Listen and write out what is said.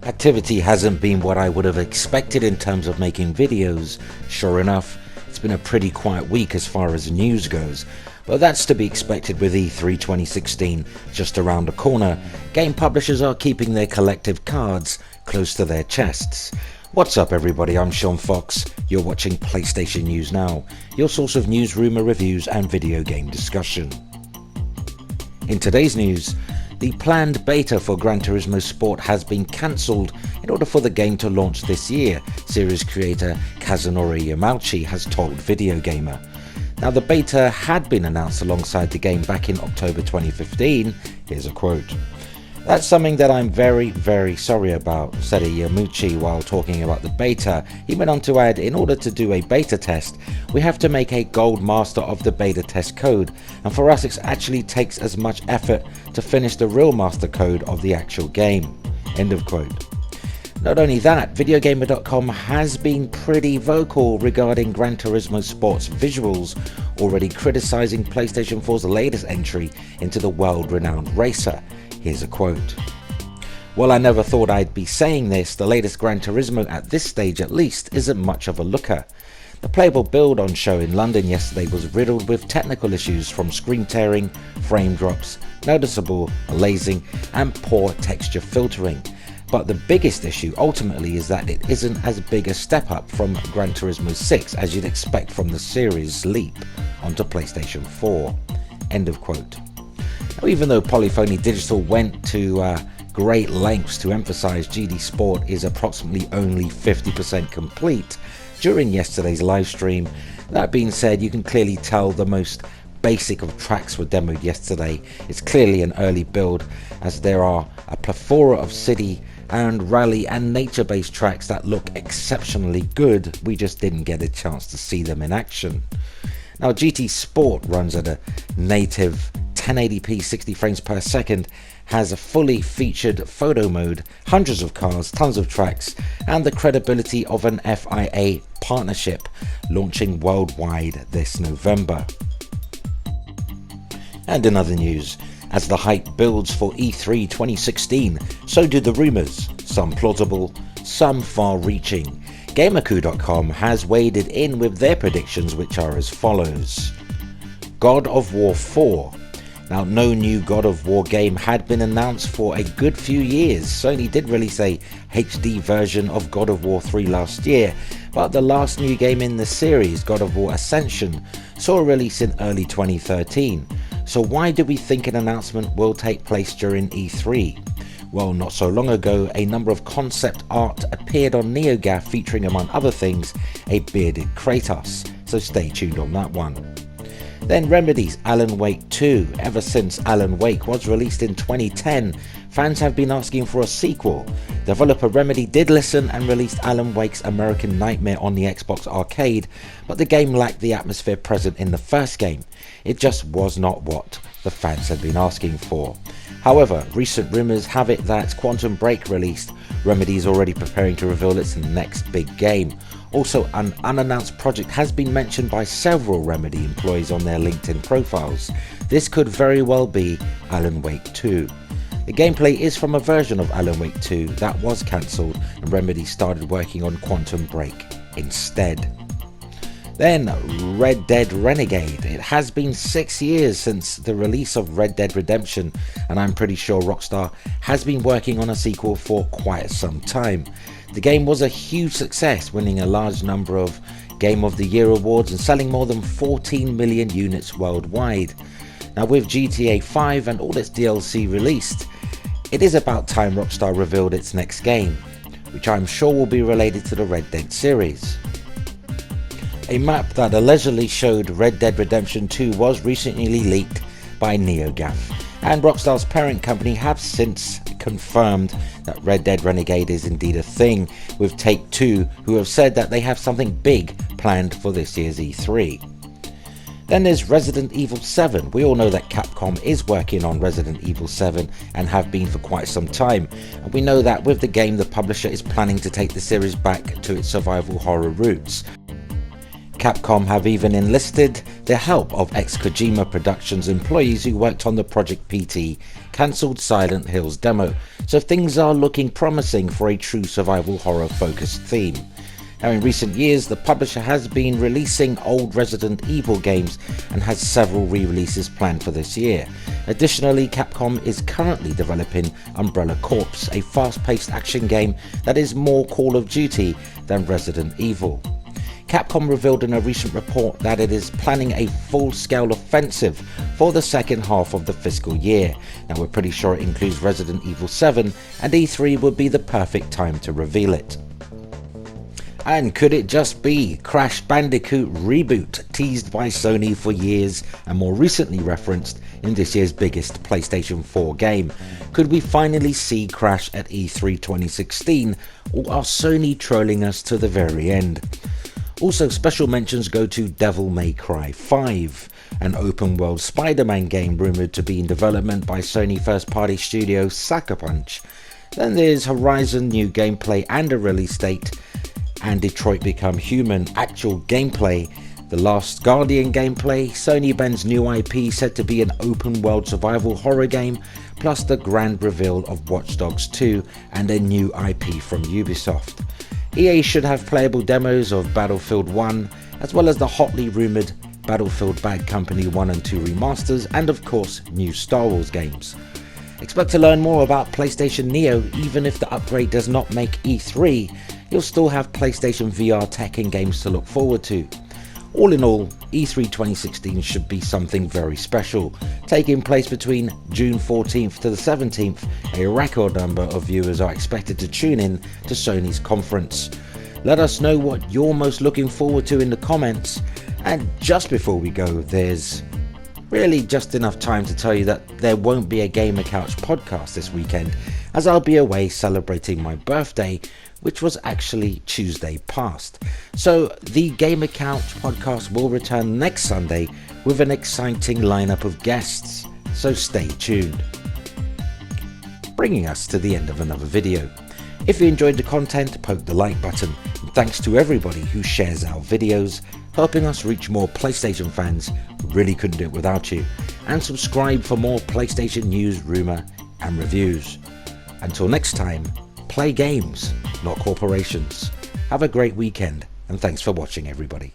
Activity hasn't been what I would have expected in terms of making videos. Sure enough, it's been a pretty quiet week as far as news goes, but that's to be expected with E3 2016 just around the corner. Game publishers are keeping their collective cards close to their chests. What's up everybody, I'm Sean Fox, you're watching PlayStation News Now, your source of news, rumour, reviews and video game discussion. In today's news, the planned beta for Gran Turismo Sport has been cancelled in order for the game to launch this year, series creator Kazunori Yamauchi has told Video Gamer. Now the beta had been announced alongside the game back in October 2015, here's a quote. "That's something that I'm very sorry about," said Yamauchi while talking about the beta. He went on to add, "In order to do a beta test, we have to make a gold master of the beta test code, and for us it actually takes as much effort to finish the real master code of the actual game." End of quote. Not only that, Videogamer.com has been pretty vocal regarding Gran Turismo Sport's visuals, already criticizing PlayStation 4's latest entry into the world-renowned racer. Here's a quote. "Well, I never thought I'd be saying this, the latest Gran Turismo at this stage at least isn't much of a looker. The playable build on show in London yesterday was riddled with technical issues from screen tearing, frame drops, noticeable lasing and poor texture filtering. But the biggest issue ultimately is that it isn't as big a step up from Gran Turismo 6 as you'd expect from the series' leap onto PlayStation 4. End of quote. Now, even though Polyphony Digital went to great lengths to emphasize GT Sport is approximately only 50% complete during yesterday's live stream, that being said, you can clearly tell the most basic of tracks were demoed yesterday. It's clearly an early build as there are a plethora of city and rally and nature-based tracks that look exceptionally good. We just didn't get a chance to see them in action. Now GT Sport runs at a native 1080p 60 frames per second, has a fully featured photo mode, hundreds of cars, tons of tracks, and the credibility of an FIA partnership launching worldwide this November. And in other news, as the hype builds for E3 2016, so do the rumours, some plausible, some far-reaching. Gamerku.com has waded in with their predictions, which are as follows. God of War 4. Now, no new God of War game had been announced for a good few years. Sony did release a HD version of God of War 3 last year, but the last new game in the series, God of War Ascension, saw a release in early 2013. So why do we think an announcement will take place during E3? Well, not so long ago, a number of concept art appeared on NeoGAF featuring, among other things, a bearded Kratos, so stay tuned on that one. Then Remedy's Alan Wake 2. Ever since Alan Wake was released in 2010, fans have been asking for a sequel. Developer Remedy did listen and released Alan Wake's American Nightmare on the Xbox Arcade, but the game lacked the atmosphere present in the first game. It just was not what the fans had been asking for. However, recent rumours have it that Quantum Break released, Remedy is already preparing to reveal its next big game. Also, an unannounced project has been mentioned by several Remedy employees on their LinkedIn profiles. This could very well be Alan Wake 2. The gameplay is from a version of Alan Wake 2 that was cancelled and Remedy started working on Quantum Break instead. Then Red Dead Renegade. It has been 6 years since the release of Red Dead Redemption, and I'm pretty sure Rockstar has been working on a sequel for quite some time. The game was a huge success, winning a large number of Game of the Year awards and selling more than 14 million units worldwide. Now with GTA 5 and all its DLC released, it is about time Rockstar revealed its next game, which I'm sure will be related to the Red Dead series. A map that allegedly showed Red Dead Redemption 2 was recently leaked by NeoGAF, and Rockstar's parent company have since confirmed that Red Dead Renegade is indeed a thing, with Take-Two who have said that they have something big planned for this year's E3. Then there's Resident Evil 7. We all know that Capcom is working on Resident Evil 7 and have been for quite some time, and we know that with the game the publisher is planning to take the series back to its survival horror roots. Capcom have even enlisted the help of ex-Kojima Productions employees who worked on the Project PT cancelled Silent Hill's demo, so things are looking promising for a true survival horror focused theme. Now, in recent years, the publisher has been releasing old Resident Evil games and has several re-releases planned for this year. Additionally, Capcom is currently developing Umbrella Corps, a fast-paced action game that is more Call of Duty than Resident Evil. Capcom revealed in a recent report that it is planning a full-scale offensive for the second half of the fiscal year. Now, we're pretty sure it includes Resident Evil 7, and E3 would be the perfect time to reveal it. And could it just be Crash Bandicoot Reboot, teased by Sony for years and more recently referenced in this year's biggest PlayStation 4 game? Could we finally see Crash at E3 2016, or are Sony trolling us to the very end? Also, special mentions go to Devil May Cry 5, an open-world Spider-Man game rumoured to be in development by Sony first-party studio Sucker Punch. Then there's Horizon new gameplay and a release date, and Detroit Become Human actual gameplay, The Last Guardian gameplay, Sony Ben's new IP said to be an open-world survival horror game, plus the grand reveal of Watch Dogs 2 and a new IP from Ubisoft. EA should have playable demos of Battlefield 1, as well as the hotly rumoured Battlefield Bad Company 1 and 2 remasters, and of course new Star Wars games. Expect to learn more about PlayStation Neo. Even if the upgrade does not make E3, you'll still have PlayStation VR tech and games to look forward to. All in all, E3 2016 should be something very special. Taking place between June 14th to the 17th, a record number of viewers are expected to tune in to Sony's conference. Let us know what you're most looking forward to in the comments. And just before we go, there's really just enough time to tell you that there won't be a Gamer Couch podcast this weekend, as I'll be away celebrating my birthday, which was actually Tuesday past. So the Gamer Couch podcast will return next Sunday with an exciting lineup of guests, so stay tuned. Bringing us to the end of another video. If you enjoyed the content, poke the like button, and thanks to everybody who shares our videos, helping us reach more PlayStation fans. We really couldn't do it without you. And subscribe for more PlayStation news, rumour and reviews. Until next time, play games, not corporations. Have a great weekend, and thanks for watching, everybody.